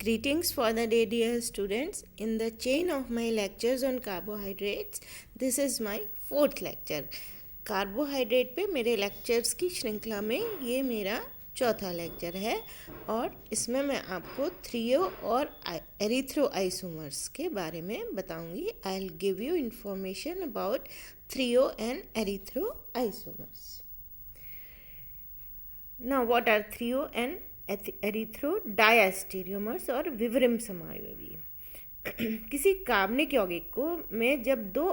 Greetings for the day, dear students. In the chain of my lectures on carbohydrates, this is my fourth lecture. Carbohydrate पे मेरे lectures की श्रृंखला में ये मेरा चौथा लेक्चर है और इसमें मैं आपको थ्रियो और एरिथ्रो आइसोमर्स के बारे में बताऊंगी. I will give you information about threo and erythro isomers. Now what are threo and erythro diastereomers और विवरिम समावयवी. किसी कार्बनिक यौगिक को में जब दो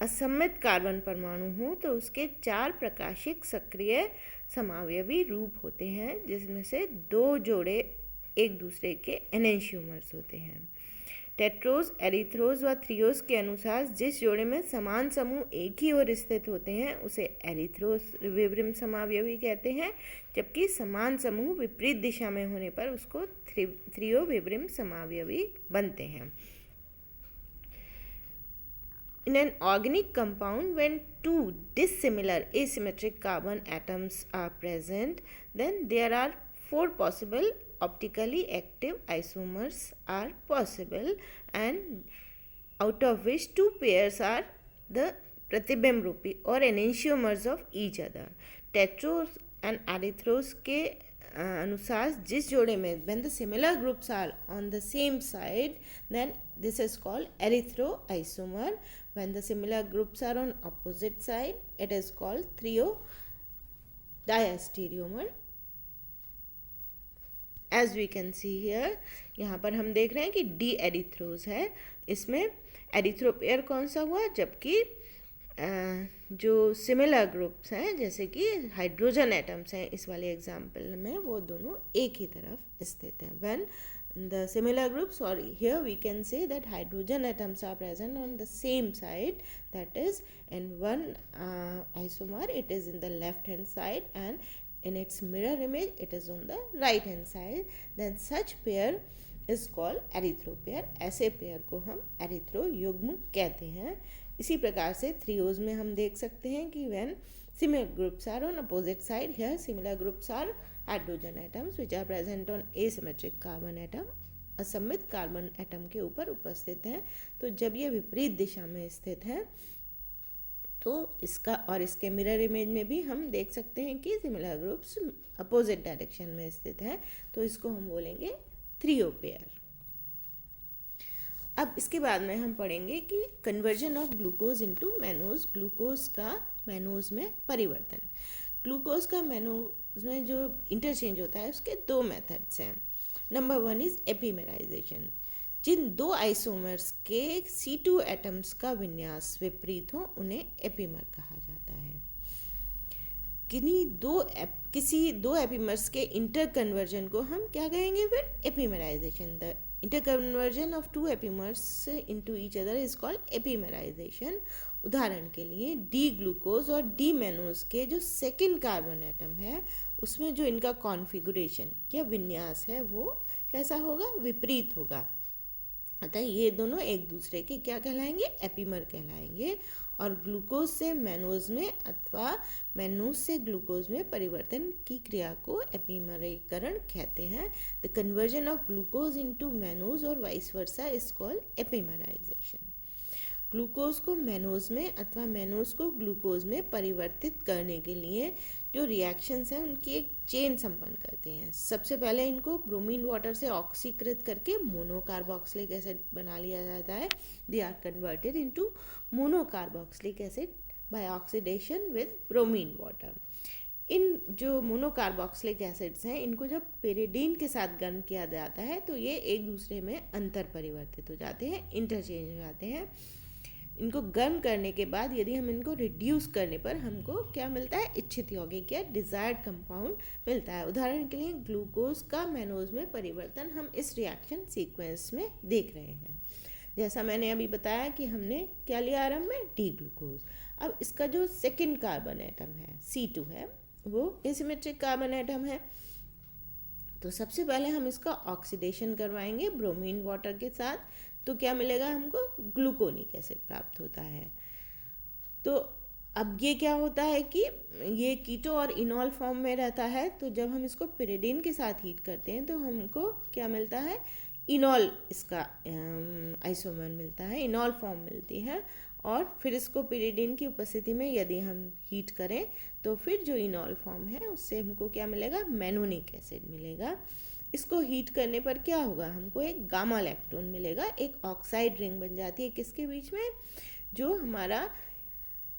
असम्मित कार्बन परमाणु हों तो उसके 4 प्रकाशिक सक्रिय समावयवी रूप होते हैं, जिसमें से 2 जोड़े एक दूसरे के एनेंशियोमर्स होते हैं. टेट्रोज, एरिथ्रोज व थ्रियोज के अनुसार जिस जोड़े में समान समूह एक ही ओर स्थित होते हैं उसे एरिथ्रोज विवरिम समावयवी कहते हैं, जबकि समान समूह विपरीत दिशा में होने पर उसको थ्रियो विवरिम समावयवी बनते हैं. In an organic compound, when 2 dissimilar asymmetric carbon atoms are present, then there are 4 possible optically active isomers are possible, and out of which 2 pairs are the pratibimrupi or enantiomers of each other. Tetros and erythros के अनुसार जिस जोड़े में when the similar groups are on the same side, then this is called erythro isomer. When the similar groups are on opposite side, it is called thrio diastereomer. As we can see here, यहाँ पर हम देख रहे हैं कि D erythrose है. इसमें erythro pair कौन सा हुआ, जबकि जो सिमिलर ग्रुप्स हैं जैसे कि हाइड्रोजन एटम्स हैं इस वाले एग्जाम्पल में, वो दोनों एक ही तरफ स्थित हैं. When the similar groups, or here we can say that hydrogen atoms are present on the same side, that is in one isomer it is in the left hand side and in its mirror image it is on the right hand side, then such pair is called erythro pair. ऐसे pair को हम erythro युग्म कहते हैं. इसी प्रकार से थ्रियोज में हम देख सकते हैं कि when similar groups are on opposite side, here similar groups are hydrogen atoms which are present on asymmetric carbon atom, असम्मित कार्बन एटम के ऊपर उपस्थित हैं. तो जब ये विपरीत दिशा में स्थित है तो इसका और इसके मिरर इमेज में भी हम देख सकते हैं कि सिमिलर ग्रुप्स अपोजिट डायरेक्शन में स्थित हैं, तो इसको हम बोलेंगे थ्रियो पेयर. अब इसके बाद में हम पढ़ेंगे कि conversion of glucose into mannose, glucose का मैनोज में परिवर्तन. ग्लूकोज का मैनोज में जो इंटरचेंज होता है उसके 2 मेथड्स हैं. Number 1 is epimerization. जिन 2 आइसोमर्स के C2 एटम्स का विन्यास विपरीत हो उन्हें एपीमर कहा जाता है. किसी दो एपीमर्स के इंटर कन्वर्जन को हम क्या कहेंगे फिर, epimerization. The interconversion of 2 epimers into each other is called epimerization. उदाहरण के लिए डी ग्लूकोज और डी मैनोज के जो सेकेंड कार्बन एटम है उसमें जो इनका कॉन्फ़िगरेशन या विन्यास है वो कैसा होगा, विपरीत होगा. अतः ये दोनों एक दूसरे के क्या कहलाएंगे, एपीमर कहलाएंगे. और ग्लूकोज से मैनोज में अथवा मैनोज से ग्लूकोज में परिवर्तन की क्रिया को एपीमरीकरण कहते हैं. The conversion of glucose into mannose और vice versa is called epimerization. Glucose को मैनोज में अथवा मैनोज को ग्लूकोज में परिवर्तित करने के लिए जो रिएक्शंस हैं उनकी एक चेन संपन्न करते हैं. सबसे पहले इनको ब्रोमीन वाटर से ऑक्सीकृत करके मोनोकार्बोक्सिलिक एसिड बना लिया जाता है. They are converted into monocarboxylic acid by oxidation with bromine water. इन जो मोनोकार्बोक्सिलिक एसिड्स हैं इनको जब पेरिडीन के साथ गर्म किया जाता है तो ये एक दूसरे में अंतर परिवर्तित हो जाते हैं, इंटरचेंज हो जाते हैं. इनको गर्म करने के बाद यदि हम इनको रिड्यूस करने पर हमको क्या मिलता है, इच्छित यौगिक या डिज़ायर्ड कंपाउंड मिलता है. उदाहरण के लिए ग्लूकोज का मैनोज में परिवर्तन हम इस रिएक्शन सीक्वेंस में देख रहे हैं. जैसा मैंने अभी बताया कि हमने क्या लिया आरंभ में, डी ग्लूकोज. अब इसका जो सेकेंड कार्बन एटम है C2 है वो एसिमेट्रिक कार्बन एटम है. तो सबसे पहले हम इसका ऑक्सीडेशन करवाएंगे ब्रोमीन वाटर के साथ, तो क्या मिलेगा हमको, ग्लूकोनिक एसिड प्राप्त होता है. तो अब ये क्या होता है कि ये कीटो और इनॉल फॉर्म में रहता है, तो जब हम इसको पिरिडीन के साथ हीट करते हैं तो हमको क्या मिलता है, इनॉल, इसका आइसोमर मिलता है, इनॉल फॉर्म मिलती है। और फिर इसको पिरिडीन की उपस्थिति में यदि हम हीट करें तो फिर जो इनॉल फॉर्म है उससे हमको क्या मिलेगा, मैनोनिक एसिड मिलेगा। इसको हीट करने पर क्या होगा, हमको एक गामा लैक्टोन मिलेगा, एक ऑक्साइड रिंग बन जाती है किसके बीच में, जो हमारा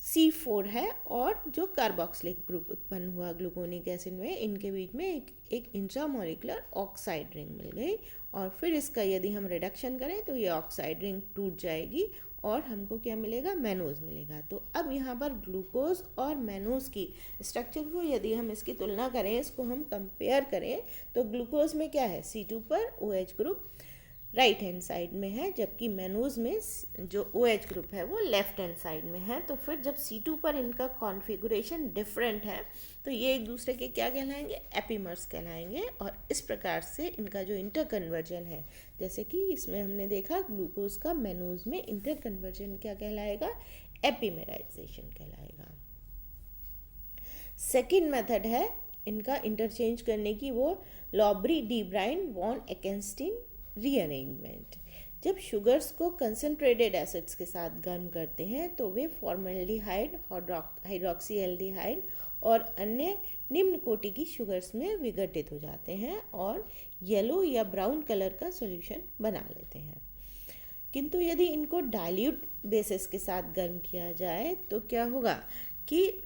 C4 है और जो कार्बोक्सिलिक ग्रुप उत्पन्न हुआ ग्लूकोनिक एसिड में, इनके बीच में एक इंट्रामोलिकुलर ऑक्साइड रिंग मिल गई। और फिर इसका यदि हम रिडक्शन करें तो ये ऑक्साइड रिंग टूट जाएगी और हमको क्या मिलेगा, मैनोज मिलेगा। तो अब यहाँ पर ग्लूकोज और मैनोज की स्ट्रक्चर को यदि हम इसकी तुलना करें, इसको हम कंपेयर करें, तो ग्लूकोज में क्या है, C2 पर OH group right hand side में है, जबकि मैनोज में जो OH ग्रुप है वो लेफ्ट हैंड साइड में है। तो फिर जब C2 पर इनका कॉन्फ़िगरेशन डिफरेंट है तो ये एक दूसरे के क्या कहलाएंगे, एपीमर्स कहलाएंगे। और इस प्रकार से इनका जो इंटरकन्वर्जन है, जैसे कि इसमें हमने देखा ग्लूकोज का मैनोज में इंटरकन्वर्जन क्या कहलाएगा, एपीमेराइजेशन कहलाएगा। सेकेंड मेथड है इनका इंटरचेंज करने की, वो लॉबरी डी ब्राइन वॉन एकेंस्टीन रीअरेंजमेंट। जब शुगर्स को कंसनट्रेटेड एसिड्स के साथ गर्म करते हैं तो वे फॉर्मल्डिहाइड, हाइड्रोक्सीएल्डिहाइड और अन्य निम्न कोटि की शुगर्स में विघटित हो जाते हैं और येलो या ब्राउन कलर का सॉल्यूशन बना लेते हैं। किंतु यदि इनको डाइल्यूट बेसिस के साथ गर्म किया जाए तो क्या होगा कि,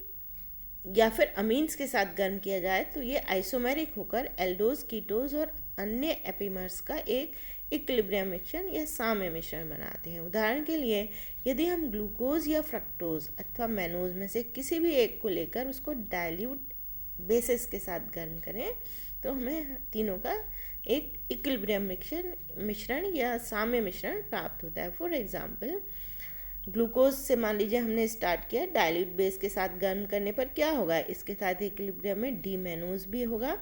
या फिर अमीन्स के साथ गर्म किया जाए तो ये आइसोमेरिक होकर एल्डोज, कीटोज और अन्य एपीमर्स का एक इक्विलिब्रियम मिश्रण या साम्य मिश्रण बनाते हैं। उदाहरण के लिए यदि हम ग्लूकोज या फ्रक्टोज अथवा मैनोज में से किसी भी एक को लेकर उसको डाइल्यूट बेसिस के साथ गर्म करें तो हमें तीनों का एक इक्विलिब्रियम मिश्रण या साम्य मिश्रण प्राप्त होता है। फॉर एग्जाम्पल, ग्लूकोज से मान लीजिए हमने स्टार्ट किया, डाइल्यूट बेस के साथ गर्म करने पर क्या होगा, इसके साथ इक्विलिब्रियम में डी मैनोज भी होगा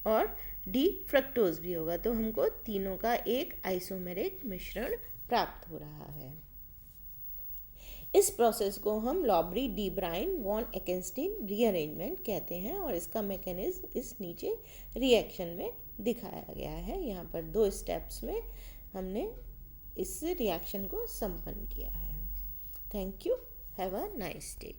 और डी फ्रक्टोज भी होगा, तो हमको तीनों का एक आइसोमेरिक मिश्रण प्राप्त हो रहा है। इस प्रोसेस को हम लॉबरी डी ब्राइन वॉन एकेंस्टीन रीअरेंजमेंट कहते हैं और इसका मैकेनिज्म इस नीचे रिएक्शन में दिखाया गया है। यहाँ पर 2 स्टेप्स में हमने इस रिएक्शन को संपन्न किया है। Thank you, have a nice day.